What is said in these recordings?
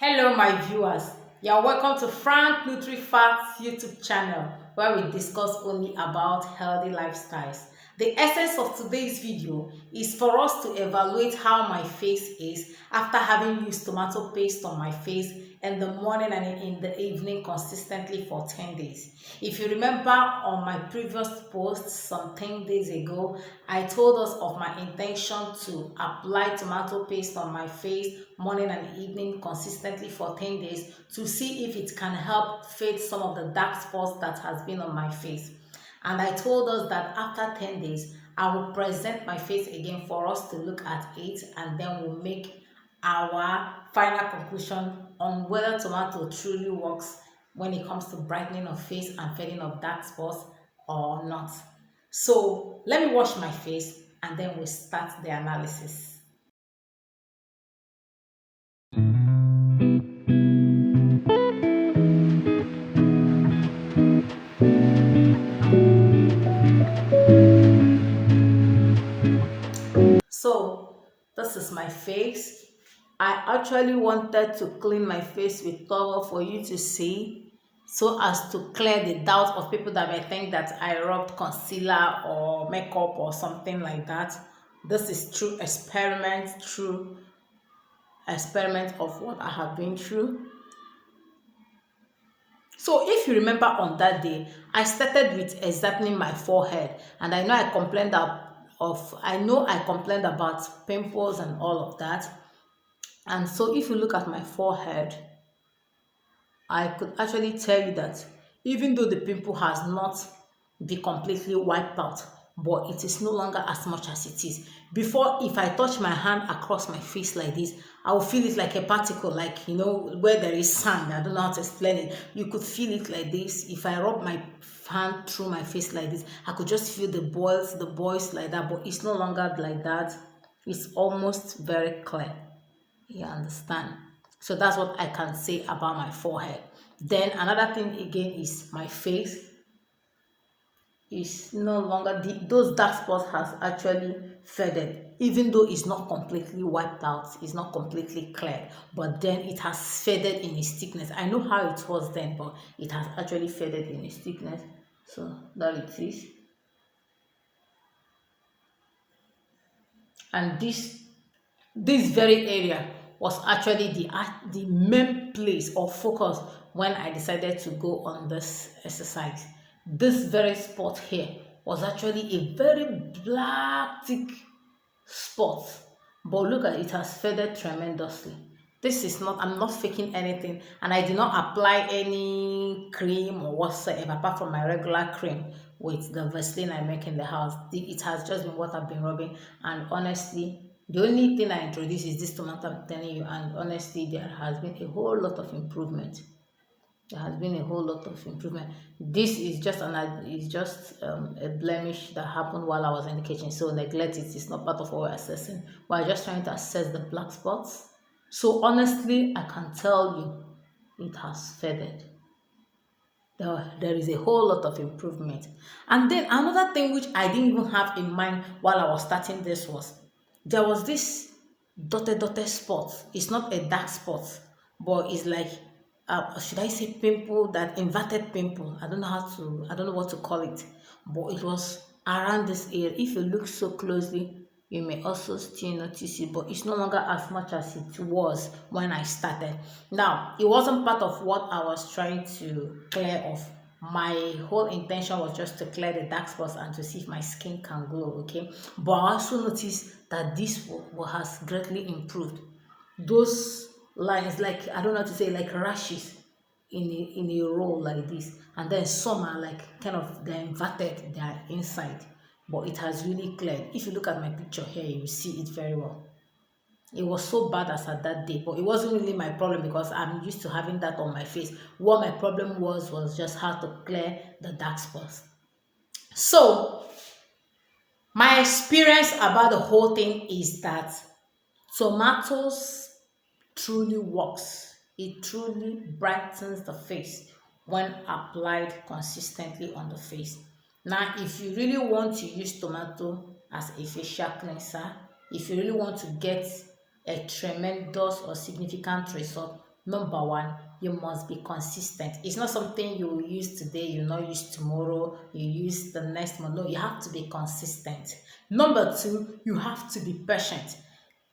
Hello, my viewers. You're welcome to Frank NutriFacts YouTube channel where we discuss only about healthy lifestyles. The essence of today's video is for us to evaluate how my face is after having used tomato paste on my face in the morning and in the evening consistently for 10 days. If you remember on my previous post some 10 days ago, I told us of my intention to apply tomato paste on my face morning and evening consistently for 10 days to see if it can help fade some of the dark spots that has been on my face. And I told us that after 10 days, I will present my face again for us to look at it, and then we'll make our final conclusion on whether tomato truly works when it comes to brightening of face and fading of dark spots or not. So let me wash my face and then we'll start the analysis. So this is my face. I actually wanted to clean my face with towel for you to see, so as to clear the doubt of people that may think that I rubbed concealer or makeup or something like that. This is true experiment of what I have been through. So if you remember on that day, I started with examining my forehead, and I know I complained about pimples and all of that. And so if you look at my forehead, I could actually tell you that even though the pimple has not been completely wiped out, but it is no longer as much as it is. Before, if I touch my hand across my face like this, I will feel it like a particle, like, where there is sand. I don't know how to explain it. You could feel it like this. If I rub my hand through my face like this, I could just feel the boils like that, but it's no longer like that. It's almost very clear. You understand? So that's what I can say about my forehead. Then another thing again is my face is no longer those dark spots has actually faded, even though it's not completely wiped out, it's not completely clear, but then it has faded in its thickness. I know how it was then, but it has actually faded in its thickness. So that it is. And this very area was actually the main place or focus when I decided to go on this exercise. This very spot here was actually a very black thick spot, but look at it, it has faded tremendously. This is not, I'm not faking anything, and I did not apply any cream or whatsoever apart from my regular cream with the Vaseline I make in the house. It has just been what I've been rubbing, and honestly, the only thing I introduced is this tomato, I'm telling you, and honestly, there has been a whole lot of improvement. There has been a whole lot of improvement. This is just a blemish that happened while I was in the kitchen, so neglect it. It's not part of what we're assessing. We're just trying to assess the black spots. So honestly, I can tell you it has faded. There is a whole lot of improvement. And then another thing which I didn't even have in mind while I was starting this was there was this dotted spot. It's not a dark spot, but it's like, should I say pimple, that inverted pimple? I don't know what to call it, but it was around this area. If you look so closely, you may also still notice it, but it's no longer as much as it was when I started. Now, it wasn't part of what I was trying to clear off. My whole intention was just to clear the dark spots and to see if my skin can glow, okay? But I also noticed that this has greatly improved. Those lines, like, I don't know how to say, like rashes in a row like this, and then some are like kind of, they're inverted, they're inside, but it has really cleared. If you look at my picture here, you will see it very well. It was so bad as at that day, but it wasn't really my problem because I'm used to having that on my face. What my problem was just how to clear the dark spots. So my experience about the whole thing is that tomatoes truly works. It truly brightens the face when applied consistently on the face. Now, if you really want to use tomato as a facial cleanser, if you really want to get a tremendous or significant result, Number one, you must be consistent. It's not something you will use today, you not use tomorrow, you use the next month. No, you have to be consistent. Number two, you have to be patient.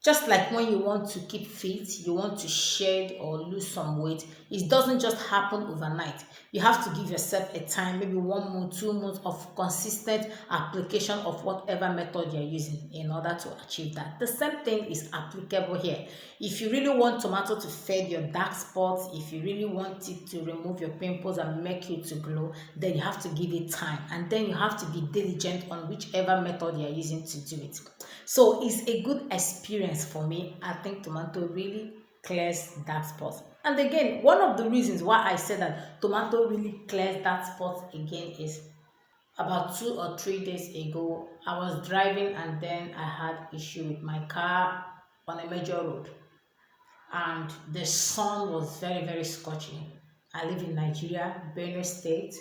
Just like when you want to keep fit, you want to shed or lose some weight, it doesn't just happen overnight. You have to give yourself a time, maybe 1 month, 2 months of consistent application of whatever method you're using in order to achieve that. The same thing is applicable here. If you really want tomato to fade your dark spots, if you really want it to remove your pimples and make you to glow, then you have to give it time, and then you have to be diligent on whichever method you're using to do it. So it's a good experience for me. I think tomato really clears dark spots. And again, one of the reasons why I said that tomato really clears dark spots again is about 2 or 3 days ago, I was driving and then I had issue with my car on a major road, and the sun was very scorching. I live in Nigeria, Benue State,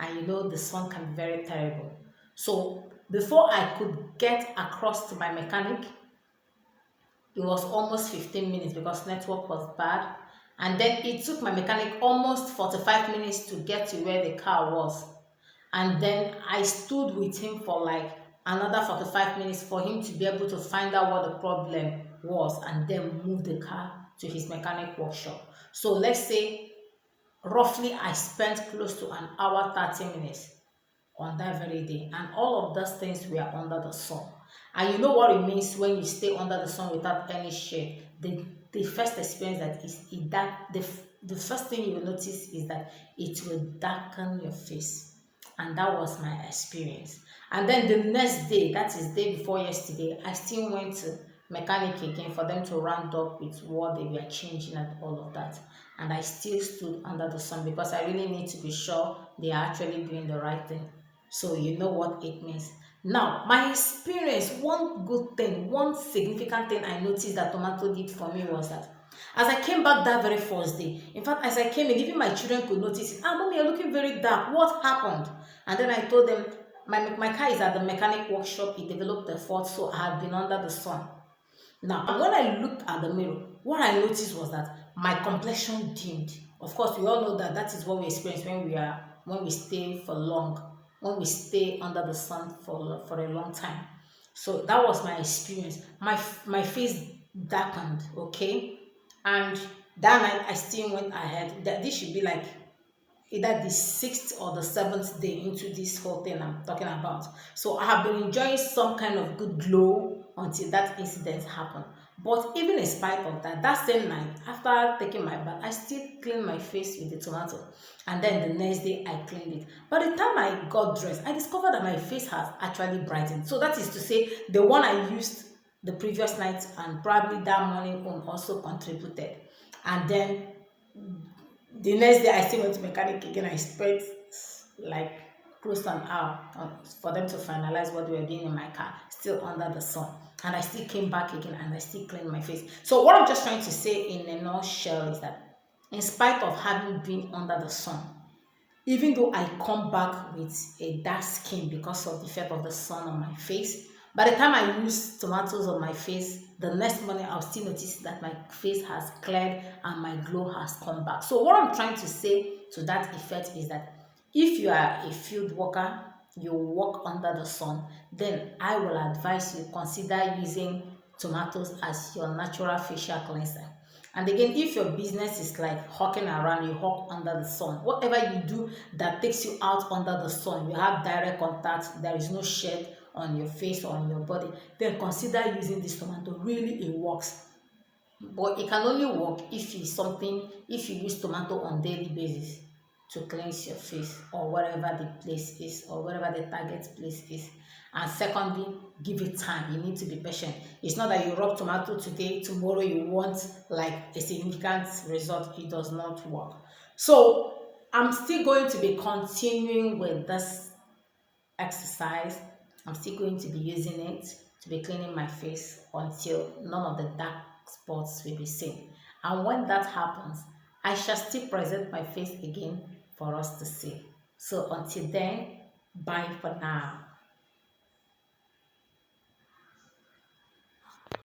and you know the sun can be very terrible. So before I could get across to my mechanic, it was almost 15 minutes because network was bad. And then it took my mechanic almost 45 minutes to get to where the car was. And then I stood with him for like another 45 minutes for him to be able to find out what the problem was and then move the car to his mechanic workshop. So let's say roughly I spent close to an hour 30 minutes on that very day, and all of those things were under the sun. And you know what it means when you stay under the sun without any shade. The first experience that is it that the first thing you will notice is that it will darken your face, and that was my experience. And then the next day, that is day before yesterday, I still went to mechanic again for them to round up with what they were changing and all of that, and I still stood under the sun because I really need to be sure they are actually doing the right thing. So you know what it means. Now, my experience, one good thing, one significant thing I noticed that tomato did for me was that as I came back that very first day, in fact, as I came in, even my children could notice it. Ah, mommy, you're looking very dark. What happened? And then I told them, my car is at the mechanic workshop. It developed a fault, so I had been under the sun. Now, when I looked at the mirror, what I noticed was that my complexion dimmed. Of course, we all know that that is what we experience when we stay for long, when we stay under the sun for a long time. So that was my experience. My face darkened, okay, and that night I still went ahead. That this should be like either the sixth or the seventh day into this whole thing I'm talking about. So I have been enjoying some kind of good glow until that incident happened. But even in spite of that, that same night, after taking my bath, I still cleaned my face with the tomato. And then the next day, I cleaned it. By the time I got dressed, I discovered that my face has actually brightened. So that is to say, the one I used the previous night and probably that morning on also contributed. And then the next day, I still went to mechanic again. I spent like close to an hour for them to finalize what they were doing in my car, still under the sun. And I still came back again and I still cleaned my face. So what I'm just trying to say in a nutshell is that in spite of having been under the sun, even though I come back with a dark skin because of the effect of the sun on my face, by the time I use tomatoes on my face, the next morning I'll still notice that my face has cleared and my glow has come back. So what I'm trying to say to that effect is that if you are a field worker, you work under the sun, then I will advise you consider using tomatoes as your natural facial cleanser. And again, if your business is like hawking around, you hawk under the sun. Whatever you do that takes you out under the sun, you have direct contact, there is no shade on your face or on your body, then consider using this tomato. Really, it works. But it can only work if you use tomato on daily basis to cleanse your face or wherever the place is or wherever the target place is. And secondly, give it time. You need to be patient. It's not that you rub tomato today, tomorrow you want like a significant result. It does not work. So I'm still going to be continuing with this exercise. I'm still going to be using it to be cleaning my face until none of the dark spots will be seen. And when that happens, I shall still present my face again for us to see. So until then, bye for now.